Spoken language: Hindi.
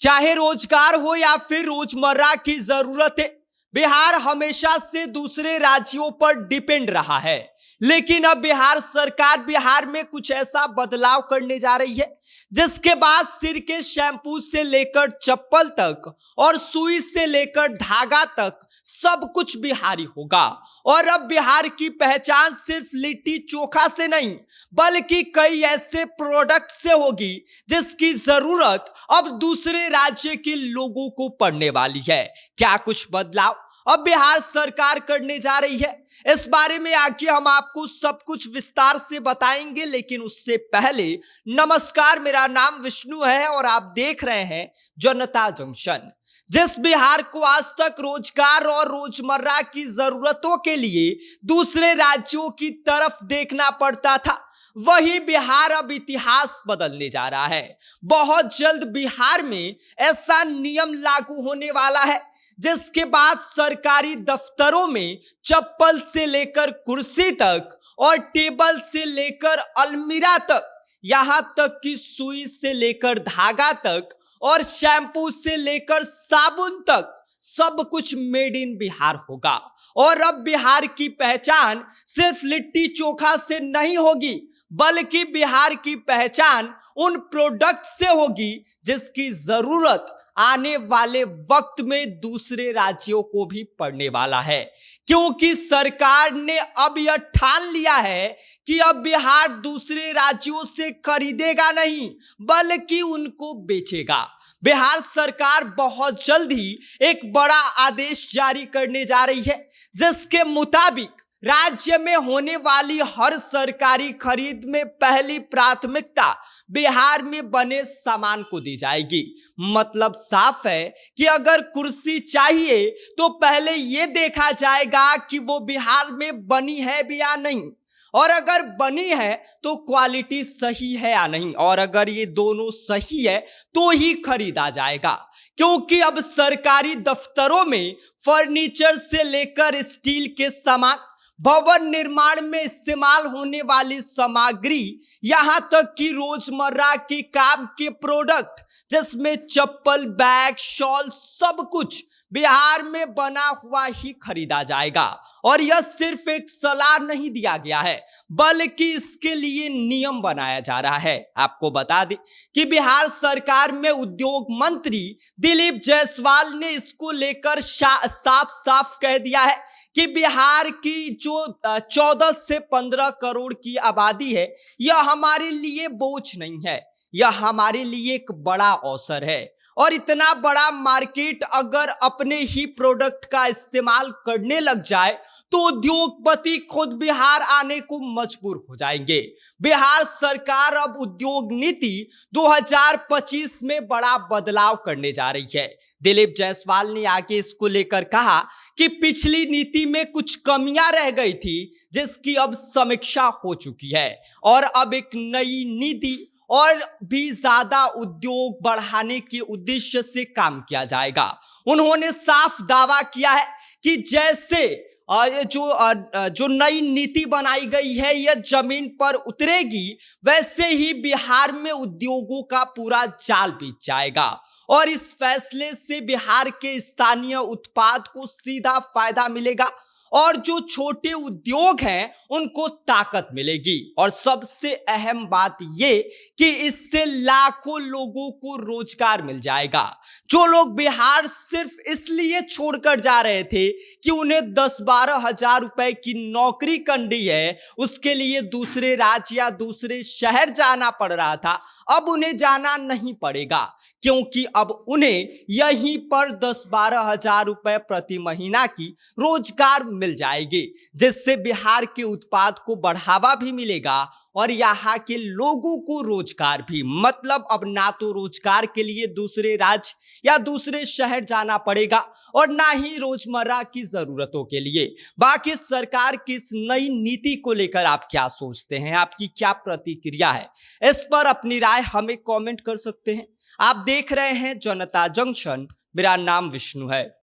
चाहे रोजगार हो या फिर रोजमर्रा की जरूरतें, बिहार हमेशा से दूसरे राज्यों पर डिपेंड रहा है। लेकिन अब बिहार सरकार बिहार में कुछ ऐसा बदलाव करने जा रही है जिसके बाद सिर के शैम्पू से लेकर चप्पल तक और सुई से लेकर धागा तक सब कुछ बिहारी होगा। और अब बिहार की पहचान सिर्फ लिट्टी चोखा से नहीं बल्कि कई ऐसे प्रोडक्ट से होगी जिसकी जरूरत अब दूसरे राज्य के लोगों को पड़ने वाली है। क्या कुछ बदलाव अब बिहार सरकार करने जा रही है, इस बारे में आगे हम आपको सब कुछ विस्तार से बताएंगे। लेकिन उससे पहले नमस्कार, मेरा नाम विष्णु है और आप देख रहे हैं जनता जंक्शन। जिस बिहार को आज तक रोजगार और रोजमर्रा की जरूरतों के लिए दूसरे राज्यों की तरफ देखना पड़ता था, वही बिहार अब इतिहास बदलने जा रहा है। बहुत जल्द बिहार में ऐसा नियम लागू होने वाला है जिसके बाद सरकारी दफ्तरों में चप्पल से लेकर कुर्सी तक और टेबल से लेकर अलमीरा तक, यहां तक कि सुई से लेकर धागा तक और शैम्पू से लेकर साबुन तक सब कुछ मेड इन बिहार होगा। और अब बिहार की पहचान सिर्फ लिट्टी चोखा से नहीं होगी बल्कि बिहार की पहचान उन प्रोडक्ट से होगी जिसकी जरूरत आने वाले वक्त में दूसरे राज्यों को भी पड़ने वाला है। क्योंकि सरकार ने अब यह ठान लिया है कि अब बिहार दूसरे राज्यों से खरीदेगा नहीं बल्कि उनको बेचेगा। बिहार सरकार बहुत जल्द ही एक बड़ा आदेश जारी करने जा रही है जिसके मुताबिक राज्य में होने वाली हर सरकारी खरीद में पहली प्राथमिकता बिहार में बने सामान को दी जाएगी। मतलब साफ है कि अगर कुर्सी चाहिए तो पहले यह देखा जाएगा कि वो बिहार में बनी है भी या नहीं, और अगर बनी है तो क्वालिटी सही है या नहीं, और अगर ये दोनों सही है तो ही खरीदा जाएगा। क्योंकि अब सरकारी दफ्तरों में फर्नीचर से लेकर स्टील के सामान, भवन निर्माण में इस्तेमाल होने वाली सामग्री, यहां तक कि रोजमर्रा के काम के प्रोडक्ट जिसमें चप्पल, बैग, शॉल, सब कुछ बिहार में बना हुआ ही खरीदा जाएगा। और यह सिर्फ एक सलाह नहीं दिया गया है बल्कि इसके लिए नियम बनाया जा रहा है। आपको बता दें कि बिहार सरकार में उद्योग मंत्री दिलीप जायसवाल ने इसको लेकर साफ साफ कह दिया है कि बिहार की जो 14 से 15 करोड़ की आबादी है, यह हमारे लिए बोझ नहीं है, यह हमारे लिए एक बड़ा अवसर है। और इतना बड़ा मार्केट अगर अपने ही प्रोडक्ट का इस्तेमाल करने लग जाए तो उद्योगपति खुद बिहार आने को मजबूर हो जाएंगे। बिहार सरकार अब उद्योग नीति 2025 में बड़ा बदलाव करने जा रही है। दिलीप जायसवाल ने आगे इसको लेकर कहा कि पिछली नीति में कुछ कमियां रह गई थी जिसकी अब समीक्षा हो चुकी है और अब एक नई नीति और भी ज्यादा उद्योग बढ़ाने के उद्देश्य से काम किया जाएगा। उन्होंने साफ दावा किया है कि जैसे जो नई नीति बनाई गई है यह जमीन पर उतरेगी, वैसे ही बिहार में उद्योगों का पूरा जाल बिछ जाएगा। और इस फैसले से बिहार के स्थानीय उत्पाद को सीधा फायदा मिलेगा और जो छोटे उद्योग हैं उनको ताकत मिलेगी। और सबसे अहम बात ये कि इससे लाखों लोगों को रोजगार मिल जाएगा। जो लोग बिहार सिर्फ इसलिए छोड़कर जा रहे थे कि उन्हें 10-12 हजार रुपए की नौकरी करनी है, उसके लिए दूसरे राज्य या दूसरे शहर जाना पड़ रहा था, अब उन्हें जाना नहीं पड़ेगा क्योंकि अब उन्हें यहीं पर 10-12 हजार रुपए प्रति महीना की रोजगार मिल जाएगी, जिससे बिहार के उत्पाद को बढ़ावा भी मिलेगा और यहाँ के लोगों को रोजगार भी। मतलब अब ना तो रोजगार के लिए दूसरे राज्य या दूसरे शहर जाना पड़ेगा और ना ही रोजमर्रा की जरूरतों के लिए। बाकी सरकार की इस नई नीति को लेकर आप क्या सोचते हैं, आपकी क्या प्रतिक्रिया है, इस पर अपनी राय हमें कमेंट कर सकते हैं। आप देख रहे हैं जनता जंक्शन, मेरा नाम विष्णु है।